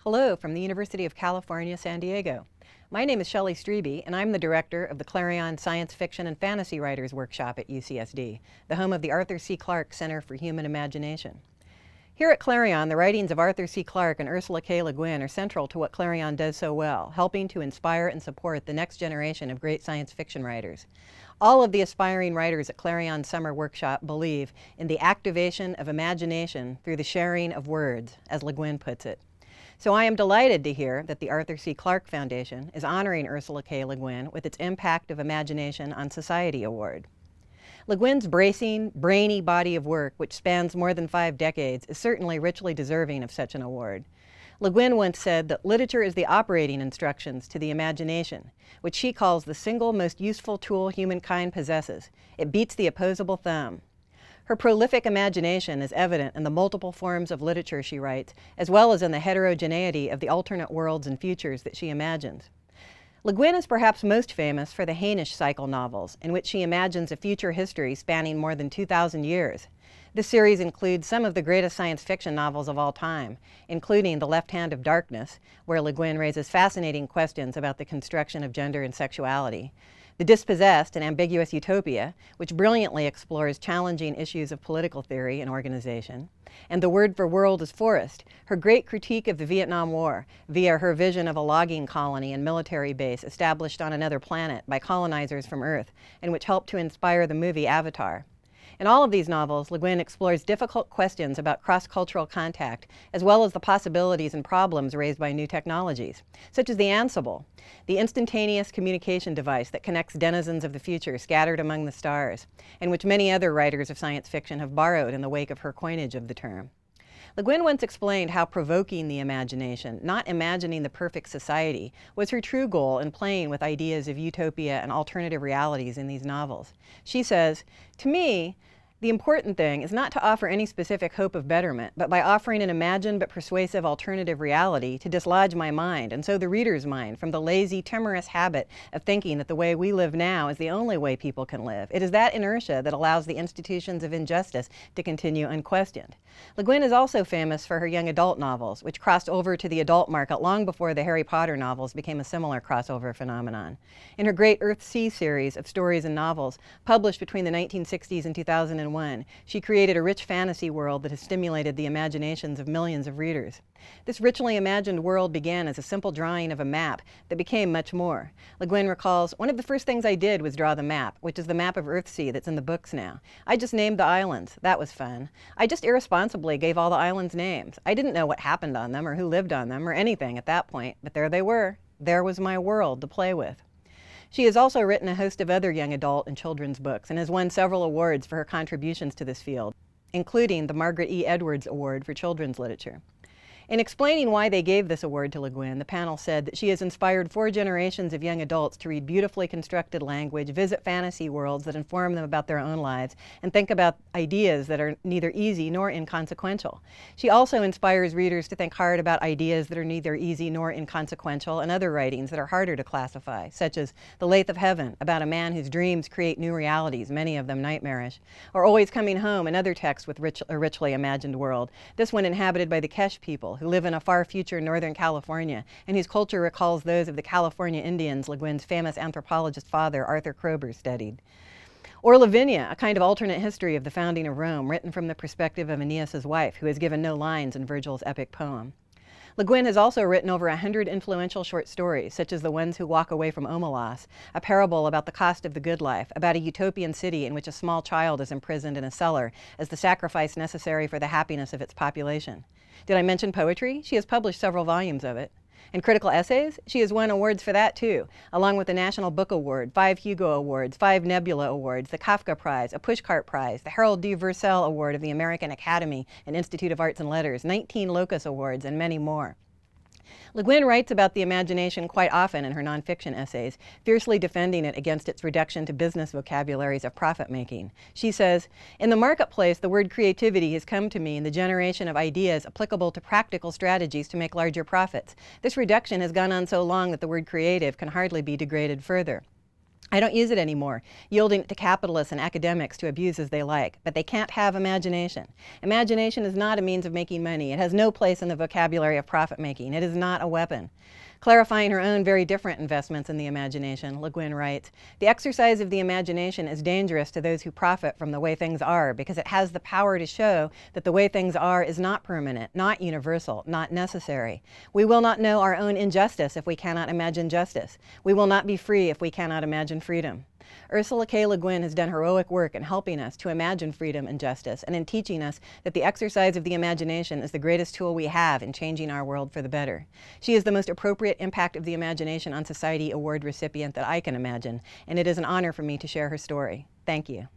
Hello from the University of California, San Diego. My name is Shelley Streeby, and I'm the director of the Clarion Science Fiction and Fantasy Writers Workshop at UCSD, the home of the Arthur C. Clarke Center for Human Imagination. Here at Clarion, the writings of Arthur C. Clarke and Ursula Le Guin are central to what Clarion does so well, helping to inspire and support the next generation of great science fiction writers. All of the aspiring writers at Clarion Summer Workshop believe in the activation of imagination through the sharing of words, as Le Guin puts it. So I am delighted to hear that the Arthur C. Clarke Foundation is honoring Ursula Le Guin with its Impact of Imagination on Society Award. Le Guin's bracing, brainy body of work, which spans more than 5 decades, is certainly richly deserving of such an award. Le Guin once said that literature is the operating instructions to the imagination, which she calls the single most useful tool humankind possesses. It beats the opposable thumb. Her prolific imagination is evident in the multiple forms of literature she writes, as well as in the heterogeneity of the alternate worlds and futures that she imagines. Le Guin is perhaps most famous for the Hainish cycle novels, in which she imagines a future history spanning more than 2,000 years. This series includes some of the greatest science fiction novels of all time, including The Left Hand of Darkness, where Le Guin raises fascinating questions about the construction of gender and sexuality, The Dispossessed and Ambiguous Utopia, which brilliantly explores challenging issues of political theory and organization, and The Word for World is Forest, her great critique of the Vietnam War via her vision of a logging colony and military base established on another planet by colonizers from Earth, and which helped to inspire the movie Avatar. In all of these novels, Le Guin explores difficult questions about cross-cultural contact, as well as the possibilities and problems raised by new technologies, such as the Ansible, the instantaneous communication device that connects denizens of the future scattered among the stars, and which many other writers of science fiction have borrowed in the wake of her coinage of the term. Le Guin once explained how provoking the imagination, not imagining the perfect society, was her true goal in playing with ideas of utopia and alternative realities in these novels. She says, "To me, the important thing is not to offer any specific hope of betterment, but by offering an imagined but persuasive alternative reality to dislodge my mind, and so the reader's mind, from the lazy, timorous habit of thinking that the way we live now is the only way people can live. It is that inertia that allows the institutions of injustice to continue unquestioned." Le Guin is also famous for her young adult novels, which crossed over to the adult market long before the Harry Potter novels became a similar crossover phenomenon. In her great Earth-Sea series of stories and novels, published between the 1960s and 2001, she created a rich fantasy world that has stimulated the imaginations of millions of readers. This richly imagined world began as a simple drawing of a map that became much more. Le Guin recalls, "One of the first things I did was draw the map, which is the map of Earthsea that's in the books now. I just named the islands. That was fun. I just irresponsibly gave all the islands names. I didn't know what happened on them or who lived on them or anything at that point, but there they were. There was my world to play with." She has also written a host of other young adult and children's books and has won several awards for her contributions to this field, including the Margaret E. Edwards Award for Children's Literature. In explaining why they gave this award to Le Guin, the panel said that she has inspired 4 generations of young adults to read beautifully constructed language, visit fantasy worlds that inform them about their own lives, and think about ideas that are neither easy nor inconsequential. She also inspires readers to think hard about ideas that are neither easy nor inconsequential and other writings that are harder to classify, such as The Lathe of Heaven, about a man whose dreams create new realities, many of them nightmarish, or Always Coming Home, another text with a richly imagined world, this one inhabited by the Kesh people, who live in a far future Northern California, and whose culture recalls those of the California Indians Le Guin's famous anthropologist father, Arthur Kroeber, studied. Or Lavinia, a kind of alternate history of the founding of Rome, written from the perspective of Aeneas's wife, who is given no lines in Virgil's epic poem. Le Guin has also written over 100 influential short stories, such as The Ones Who Walk Away from Omelas, a parable about the cost of the good life, about a utopian city in which a small child is imprisoned in a cellar as the sacrifice necessary for the happiness of its population. Did I mention poetry? She has published several volumes of it. And critical essays? She has won awards for that too, along with the National Book Award, 5 Hugo Awards, 5 Nebula Awards, the Kafka Prize, a Pushcart Prize, the Harold D. Versailles Award of the American Academy and Institute of Arts and Letters, 19 Locus Awards, and many more. Le Guin writes about the imagination quite often in her nonfiction essays, fiercely defending it against its reduction to business vocabularies of profit-making. She says, "In the marketplace, the word creativity has come to mean the generation of ideas applicable to practical strategies to make larger profits. This reduction has gone on so long that the word creative can hardly be degraded further. I don't use it anymore, yielding it to capitalists and academics to abuse as they like, but they can't have imagination. Imagination is not a means of making money. It has no place in the vocabulary of profit making. It is not a weapon. Clarifying her own very different investments in the imagination, Le Guin writes, "The exercise of the imagination is dangerous to those who profit from the way things are because it has the power to show that the way things are is not permanent, not universal, not necessary. We will not know our own injustice if we cannot imagine justice. We will not be free if we cannot imagine freedom." Ursula Le Guin has done heroic work in helping us to imagine freedom and justice, and in teaching us that the exercise of the imagination is the greatest tool we have in changing our world for the better. She is the most appropriate Impact of the Imagination on Society Award recipient that I can imagine, and it is an honor for me to share her story. Thank you.